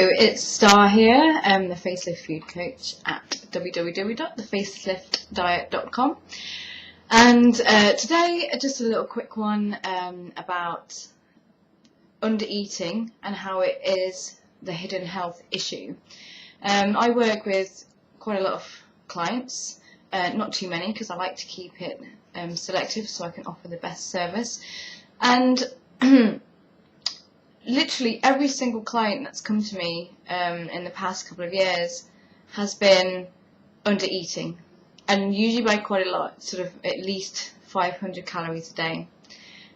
it's Star here, the Facelift Food Coach at www.thefaceliftdiet.com, and today just a little quick one about undereating and how it is the hidden health issue. I work with quite a lot of clients, not too many because I like to keep it selective so I can offer the best service, and literally every single client that's come to me in the past couple of years has been undereating, and usually by quite a lot, sort of at least 500 calories a day.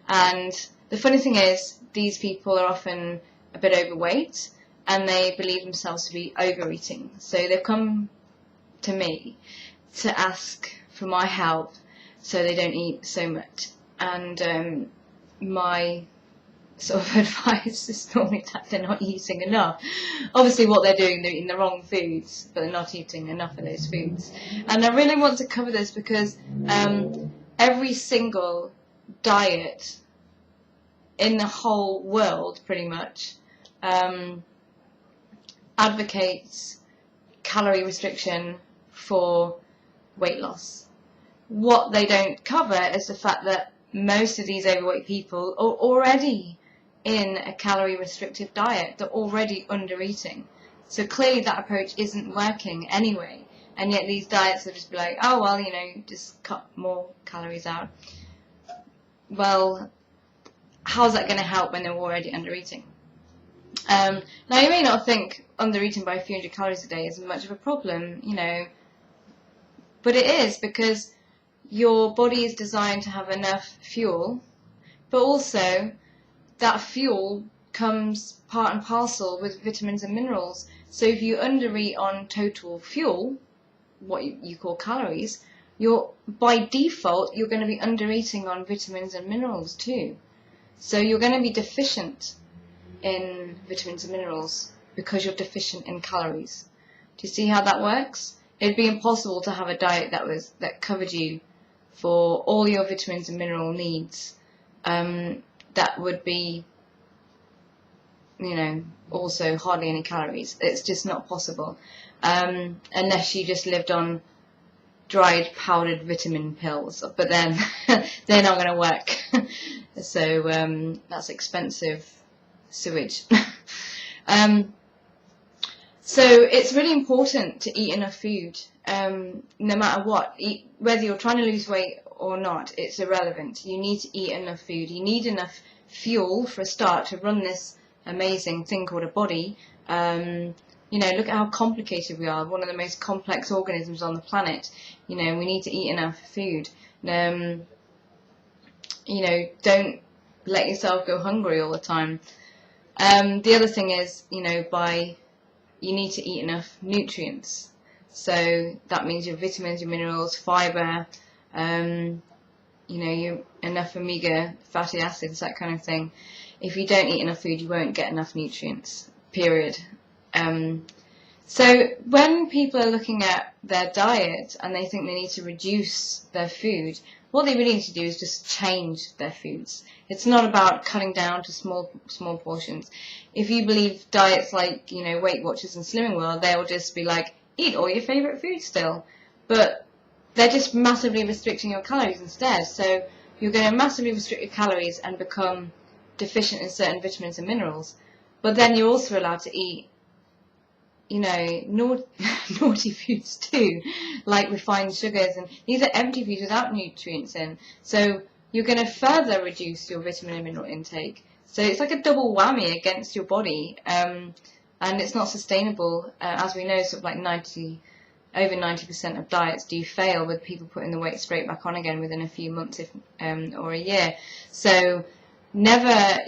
And the funny thing is, these people are often a bit overweight and they believe themselves to be overeating. So they've come to me to ask for my help so they don't eat so much. And my sort of advice is normally that they're not eating enough. Obviously what they're doing, they're eating the wrong foods, but they're not eating enough of those foods. And I really want to cover this because every single diet in the whole world pretty much advocates calorie restriction for weight loss. What they don't cover is the fact that most of these overweight people are already in a calorie restrictive diet. They're already under eating. So clearly that approach isn't working anyway. And yet these diets will just be like, oh well, just cut more calories out. Well, how's that going to help when they're already under eating? Now you may not think under eating by a few hundred calories a day is much of a problem, but it is, because your body is designed to have enough fuel, but also that fuel comes part and parcel with vitamins and minerals. So if you undereat on total fuel, what you call calories, by default you're going to be undereating on vitamins and minerals too. So you're going to be deficient in vitamins and minerals because you're deficient in calories. Do you see how that works? It'd be impossible to have a diet that covered you for all your vitamins and mineral needs. That would be, also hardly any calories. It's just not possible, unless you just lived on dried powdered vitamin pills. But then they're not going to work. So that's expensive sewage. So it's really important to eat enough food, no matter what. Whether you're trying to lose weight or not, it's irrelevant. You need to eat enough food. You need enough fuel for a start to run this amazing thing called a body. Look at how complicated we are. One of the most complex organisms on the planet. We need to eat enough food. Don't let yourself go hungry all the time. The other thing is, you need to eat enough nutrients. So that means your vitamins, your minerals, fiber, enough omega fatty acids, that kind of thing. If you don't eat enough food, you won't get enough nutrients, period. So when people are looking at their diet and they think they need to reduce their food, what they really need to do is just change their foods. It's not about cutting down to small portions. If you believe diets like, Weight Watchers and Slimming World, they'll just be like, eat all your favourite foods still. But they're just massively restricting your calories instead. So you're going to massively restrict your calories and become deficient in certain vitamins and minerals. But then you're also allowed to eat, naughty foods too, like refined sugars, and these are empty foods without nutrients in. So you're going to further reduce your vitamin and mineral intake. So it's like a double whammy against your body, and it's not sustainable. As we know, sort of like over 90% of diets do fail, with people putting the weight straight back on again within a few months, or a year. So never,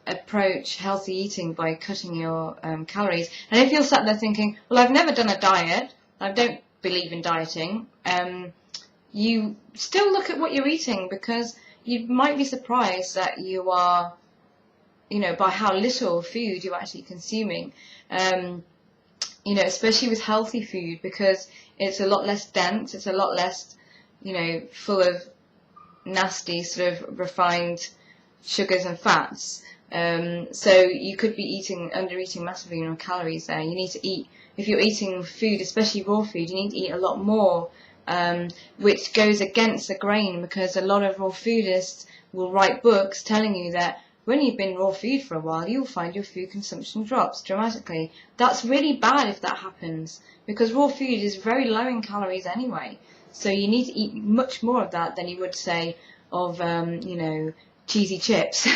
approach healthy eating by cutting your calories. And if you're sat there thinking, well, I've never done a diet, I don't believe in dieting, you still look at what you're eating, because you might be surprised that you are, by how little food you're actually consuming, especially with healthy food, because it's a lot less dense, it's a lot less, full of nasty sort of refined sugars and fats. So you could be undereating massively on calories there. You need to eat, if you're eating food, especially raw food, you need to eat a lot more, which goes against the grain, because a lot of raw foodists will write books telling you that when you've been raw food for a while, you'll find your food consumption drops dramatically. That's really bad if that happens, because raw food is very low in calories anyway. So you need to eat much more of that than you would say of, cheesy chips,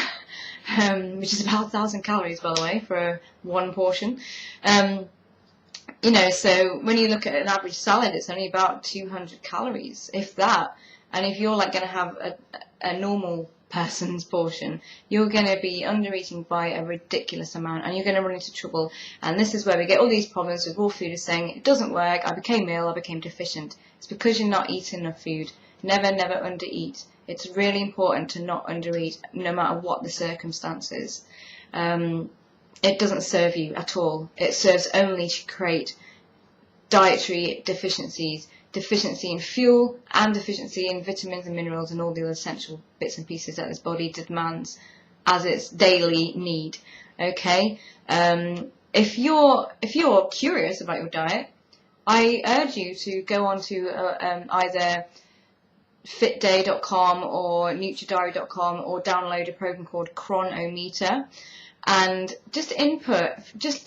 which is about 1,000 calories, by the way, for one portion. So when you look at an average salad, it's only about 200 calories, if that. And if you're like going to have a normal person's portion, you're going to be undereating by a ridiculous amount, and you're going to run into trouble. And this is where we get all these problems with raw food, is saying it doesn't work, I became ill, I became deficient. It's because you're not eating enough food. Never undereat. It's really important to not undereat, no matter what the circumstances. It doesn't serve you at all. It serves only to create dietary deficiencies, deficiency in fuel and deficiency in vitamins and minerals and all the other essential bits and pieces that this body demands as its daily need. Okay? If you're curious about your diet, I urge you to go on to either fitday.com or nutridiary.com, or download a program called Chronometer, and just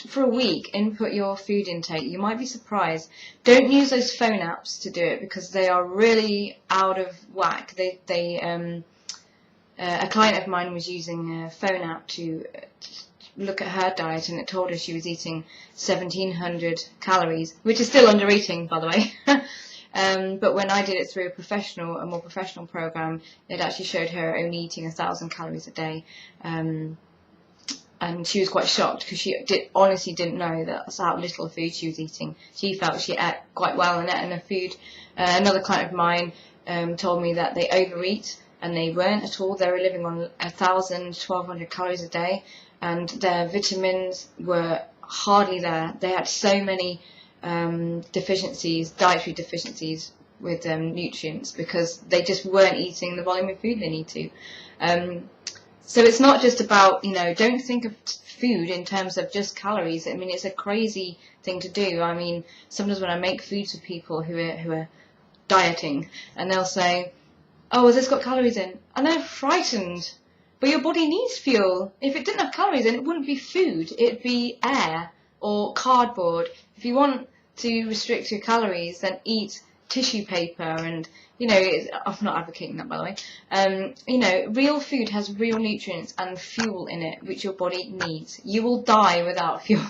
for a week, input your food intake. You might be surprised. Don't use those phone apps to do it, because they are really out of whack. A client of mine was using a phone app to look at her diet, and it told her she was eating 1,700 calories, which is still under eating, by the way. But when I did it through a more professional program, it actually showed her only eating 1,000 calories a day. And she was quite shocked, because she honestly didn't know that's how little food she was eating. She felt she ate quite well and ate enough food. Another client of mine told me that they overeat, and they weren't at all. They were living on 1,000, 1,200 calories a day, and their vitamins were hardly there. They had so many dietary deficiencies with nutrients, because they just weren't eating the volume of food they need to. So it's not just about, don't think of food in terms of just calories. I mean, it's a crazy thing to do. I mean, sometimes when I make foods with people who are dieting, and they'll say, oh, has this got calories in? And they're frightened. But your body needs fuel. If it didn't have calories in, it wouldn't be food. It'd be air or cardboard. If you want to restrict your calories, then eat tissue paper, and I'm not advocating that, by the way. Real food has real nutrients and fuel in it, which your body needs. You will die without fuel,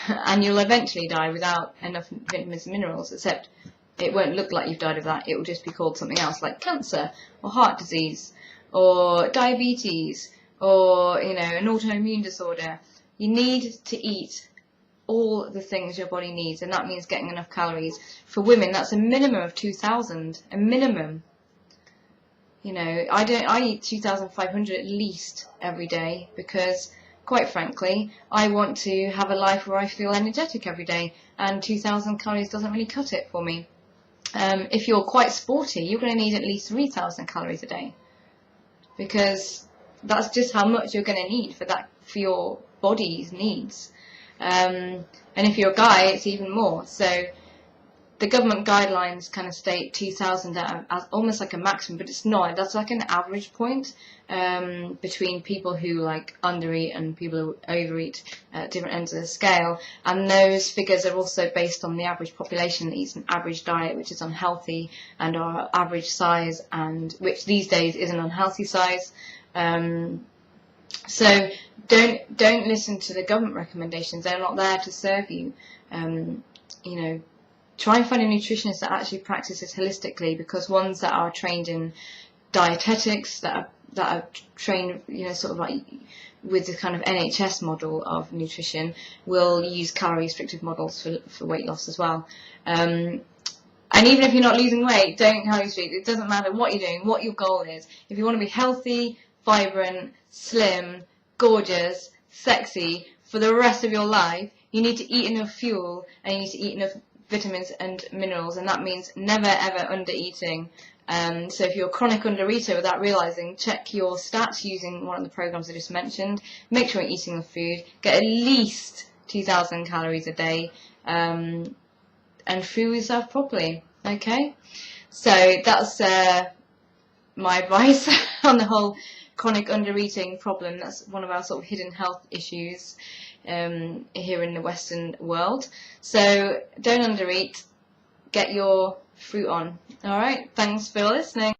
and you'll eventually die without enough vitamins and minerals, except it won't look like you've died of that. It will just be called something else, like cancer or heart disease or diabetes or an autoimmune disorder. You need to eat all the things your body needs, and that means getting enough calories. For women, that's a minimum of 2,000, a minimum. I eat 2,500 at least every day, because quite frankly, I want to have a life where I feel energetic every day, and 2,000 calories doesn't really cut it for me. If you're quite sporty, you're going to need at least 3,000 calories a day, because that's just how much you're going to need for your body's needs. And if you're a guy, it's even more. So the government guidelines kind of state 2,000 as almost like a maximum, but it's not. That's like an average point between people who like undereat and people who overeat at different ends of the scale. And those figures are also based on the average population that eats an average diet, which is unhealthy, and our average size, and which these days is an unhealthy size. So don't listen to the government recommendations. They're not there to serve you. Try and find a nutritionist that actually practices holistically, because ones that are trained in dietetics, that are trained, sort of like with the kind of NHS model of nutrition, will use calorie restrictive models for weight loss as well. And even if you're not losing weight, don't calorie restrict. It doesn't matter what you're doing, what your goal is. If you want to be healthy, vibrant, slim, gorgeous, sexy for the rest of your life, you need to eat enough fuel, and you need to eat enough vitamins and minerals, and that means never ever under eating. So if you're a chronic undereater without realizing, check your stats using one of the programs I just mentioned. Make sure you're eating the food. Get at least 2,000 calories a day, and fuel yourself properly. Okay, so that's my advice on the whole chronic undereating problem. That's one of our sort of hidden health issues here in the Western world. So don't undereat. Get your fruit on. All right. Thanks for listening.